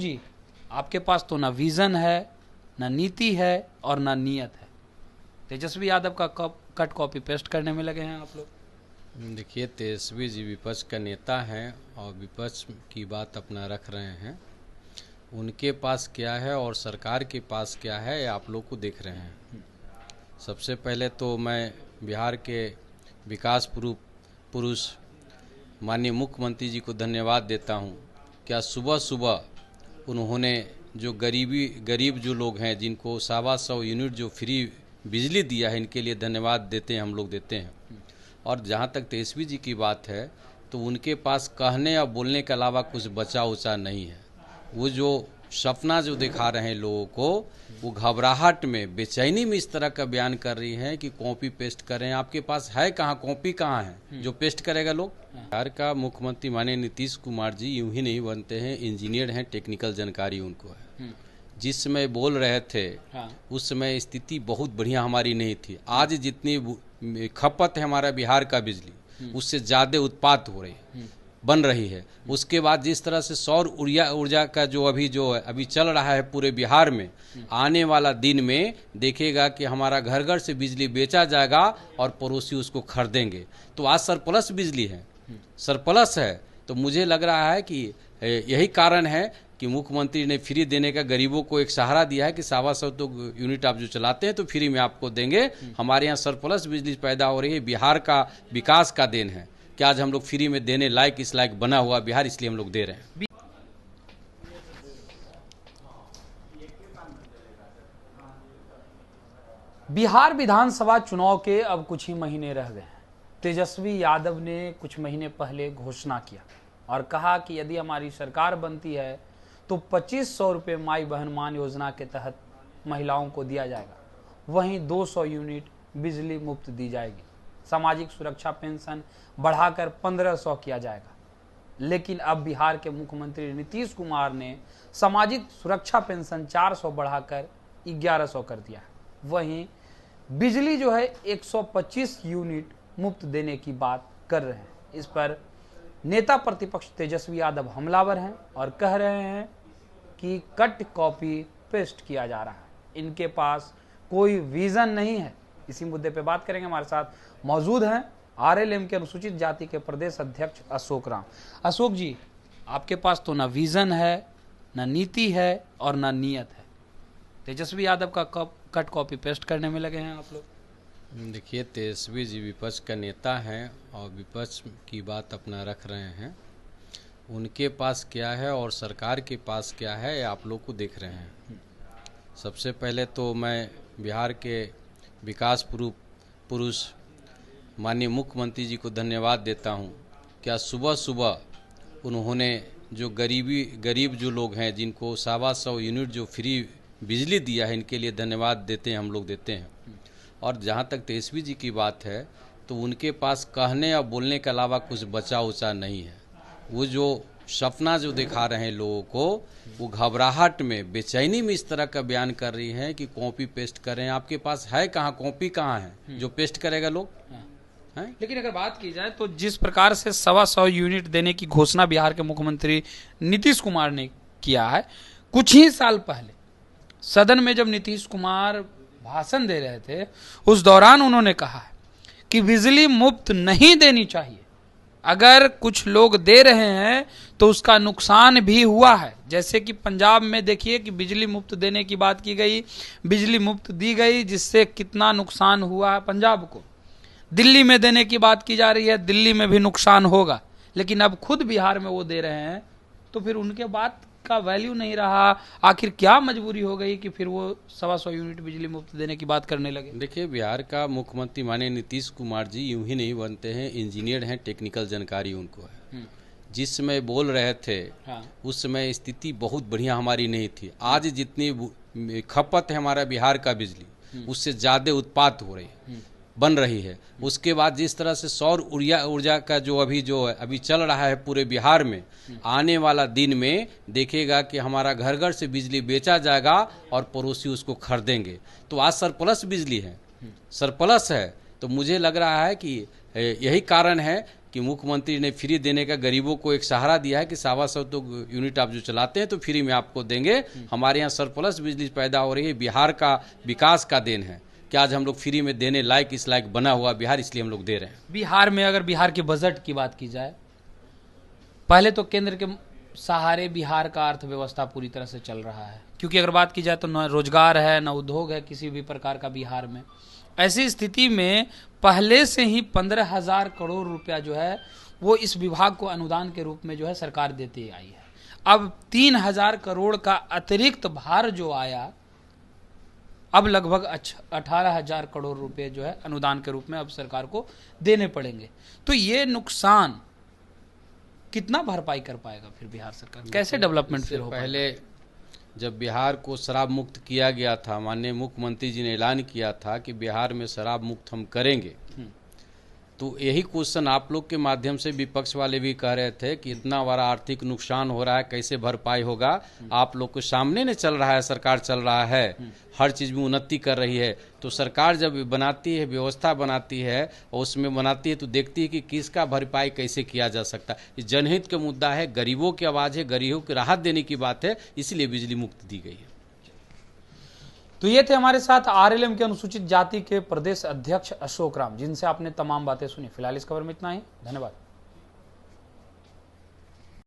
जी, आपके पास तो ना विजन है, ना नीति है और ना नियत है। तेजस्वी यादव का कट कॉपी पेस्ट करने में लगे हैं आप लोग। देखिए, तेजस्वी जी विपक्ष का नेता हैं और विपक्ष की बात अपना रख रहे हैं। उनके पास क्या है और सरकार के पास क्या है, ये आप लोग को देख रहे हैं। सबसे पहले तो मैं बिहार के विकास पुरुष माननीय मुख्यमंत्री जी को धन्यवाद देता हूं। क्या सुबह सुबह उन्होंने जो गरीब जो लोग हैं, जिनको 125 यूनिट जो फ्री बिजली दिया है, इनके लिए धन्यवाद देते हैं, हम लोग देते हैं। और जहाँ तक तेजस्वी जी की बात है, तो उनके पास कहने और बोलने के अलावा कुछ बचा उचा नहीं है। वो जो सपना जो दिखा रहे हैं लोगों को, वो घबराहट में, बेचैनी में इस तरह का बयान कर रही हैं कि कॉपी पेस्ट करें। आपके पास है कहाँ, कॉपी कहाँ है जो पेस्ट करेगा लोग। बिहार का मुख्यमंत्री माननीय नीतीश कुमार जी यूं ही नहीं बनते हैं, इंजीनियर हैं, टेक्निकल जानकारी उनको है। जिस समय बोल रहे थे उस समय स्थिति बहुत बढ़िया हमारी नहीं थी। आज जितनी खपत है हमारा बिहार का बिजली, उससे ज़्यादा उत्पाद हो रही है, बन रही है। उसके बाद जिस तरह से सौर ऊर्जा का जो अभी चल रहा है पूरे बिहार में, आने वाला दिन में देखेगा कि हमारा घर घर से बिजली बेचा जाएगा और पड़ोसी उसको खरीदेंगे। तो आज सरप्लस बिजली है, सरप्लस है। तो मुझे लग रहा है कि यही कारण है कि मुख्यमंत्री ने फ्री देने का गरीबों को एक सहारा दिया है कि 125 तो यूनिट आप जो चलाते हैं तो फ्री में आपको देंगे। हमारे यहाँ सरप्लस बिजली पैदा हो रही है, बिहार का विकास का देन है कि आज हम लोग फ्री में देने लायक, इस लायक बना हुआ बिहार, इसलिए हम लोग दे रहे हैं। बिहार विधानसभा चुनाव के अब कुछ ही महीने रह गए हैं। तेजस्वी यादव ने कुछ महीने पहले घोषणा किया और कहा कि यदि हमारी सरकार बनती है तो 2500 रुपये माई बहन मान योजना के तहत महिलाओं को दिया जाएगा। वहीं 200 यूनिट बिजली मुफ्त दी जाएगी। सामाजिक सुरक्षा पेंशन बढ़ाकर 1500 किया जाएगा। लेकिन अब बिहार के मुख्यमंत्री नीतीश कुमार ने सामाजिक सुरक्षा पेंशन 400 बढ़ाकर 1100 कर दिया है। वहीं बिजली जो है 125 यूनिट मुफ्त देने की बात कर रहे हैं। इस पर नेता प्रतिपक्ष तेजस्वी यादव हमलावर हैं और कह रहे हैं कि कट कॉपी पेस्ट किया जा रहा है। इनके पास कोई विजन नहीं है। इसी मुद्दे पे बात करेंगे। हमारे साथ मौजूद हैं आरएलएम के अनुसूचित जाति के प्रदेश अध्यक्ष अशोक राम। अशोक जी, आपके पास तो ना विजन है, ना नीति है और ना नियत है। तेजस्वी यादव का कट कॉपी पेस्ट करने में लगे हैं आप लोग। देखिए, तेजस्वी जी विपक्ष का नेता हैं और विपक्ष की बात अपना रख रहे हैं। उनके पास क्या है और सरकार के पास क्या है, ये आप लोग को देख रहे हैं। सबसे पहले तो मैं बिहार के विकास पुरुष माननीय मुख्यमंत्री जी को धन्यवाद देता हूं। क्या सुबह सुबह उन्होंने जो गरीब जो लोग हैं, जिनको 125 यूनिट जो फ्री बिजली दिया है, इनके लिए धन्यवाद देते हैं, हम लोग देते हैं। और जहाँ तक तेजस्वी जी की बात है, तो उनके पास कहने और बोलने के अलावा कुछ बचा उचा नहीं है। वो जो सपना जो दिखा रहे हैं लोगों को, वो घबराहट में, बेचैनी में इस तरह का बयान कर रही हैं कि कॉपी पेस्ट करें। आपके पास है कहाँ, कॉपी कहाँ है जो पेस्ट करेगा लोग हैं। लेकिन अगर बात की जाए तो जिस प्रकार से 125 यूनिट देने की घोषणा बिहार के मुख्यमंत्री नीतीश कुमार ने किया है, कुछ ही साल पहले सदन में जब नीतीश कुमार भाषण दे रहे थे, उस दौरान उन्होंने कहा है कि बिजली मुफ्त नहीं देनी चाहिए। अगर कुछ लोग दे रहे हैं तो उसका नुकसान भी हुआ है। जैसे कि पंजाब में देखिए कि बिजली मुफ्त देने की बात की गई, बिजली मुफ्त दी गई, जिससे कितना नुकसान हुआ है पंजाब को। दिल्ली में देने की बात की जा रही है, दिल्ली में भी नुकसान होगा। लेकिन अब खुद बिहार में वो दे रहे हैं, तो फिर उनके बात का वैल्यू नहीं रहा। आखिर क्या मजबूरी हो गई कि फिर वो 125 यूनिट बिजली मुफ्त देने की बात करने लगे। देखिए, बिहार का मुख्यमंत्री माननीय नीतीश कुमार जी यूं ही नहीं बनते हैं, इंजीनियर हैं, टेक्निकल जानकारी उनको है। जिस समय बोल रहे थे उस समय स्थिति बहुत बढ़िया हमारी नहीं थी। आज जितनी खपत है हमारा बिहार का बिजली, उससे ज़्यादा उत्पाद हो रही है, बन रही है। उसके बाद जिस तरह से सौर ऊर्जा का जो अभी चल रहा है पूरे बिहार में, आने वाला दिन में देखेगा कि हमारा घर घर से बिजली बेचा जाएगा और पड़ोसी उसको खरीदेंगे। तो आज सरप्लस बिजली है, सरप्लस है। तो मुझे लग रहा है कि यही कारण है कि मुख्यमंत्री ने फ्री देने का गरीबों को एक सहारा दिया है कि 125 तो यूनिट आप जो चलाते हैं तो फ्री में आपको देंगे। हमारे यहाँ सरप्लस बिजली पैदा हो रही है, बिहार का विकास का देन है कि आज हम लोग फ्री में देने लायक इस लायक बना हुआ बिहार, इसलिए हम लोग दे रहे हैं। बिहार में अगर बिहार के बजट की बात की जाए, पहले तो केंद्र के सहारे बिहार का अर्थव्यवस्था पूरी तरह से चल रहा है, क्योंकि अगर बात की जाए तो न रोजगार है न उद्योग है किसी भी प्रकार का बिहार में। ऐसी स्थिति में पहले से ही 15,000 करोड़ रुपया जो है वो इस विभाग को अनुदान के रूप में जो है सरकार देती आई है। अब 3,000 करोड़ का अतिरिक्त भार जो आया, अब लगभग 18,000 करोड़ रुपए जो है अनुदान के रूप में अब सरकार को देने पड़ेंगे। तो ये नुकसान कितना भरपाई कर पाएगा फिर बिहार सरकार, कैसे डेवलपमेंट फिर हो? पहले जब बिहार को शराब मुक्त किया गया था, माननीय मुख्यमंत्री जी ने ऐलान किया था कि बिहार में शराब मुक्त हम करेंगे, तो यही क्वेश्चन आप लोग के माध्यम से विपक्ष वाले भी कह रहे थे कि इतना बड़ा आर्थिक नुकसान हो रहा है, कैसे भरपाई होगा। आप लोग के सामने ने चल रहा है, सरकार चल रहा है, हर चीज़ में उन्नति कर रही है। तो सरकार जब बनाती है, व्यवस्था बनाती है और उसमें बनाती है तो देखती है कि किसका भरपाई कैसे किया जा सकता है। ये जनहित का मुद्दा है, गरीबों की आवाज़ है, गरीबों की राहत देने की बात है, इसलिए बिजली मुक्त दी गई है। तो ये थे हमारे साथ आरएलएम के अनुसूचित जाति के प्रदेश अध्यक्ष अशोक राम, जिनसे आपने तमाम बातें सुनी। फिलहाल इस खबर में इतना ही, धन्यवाद।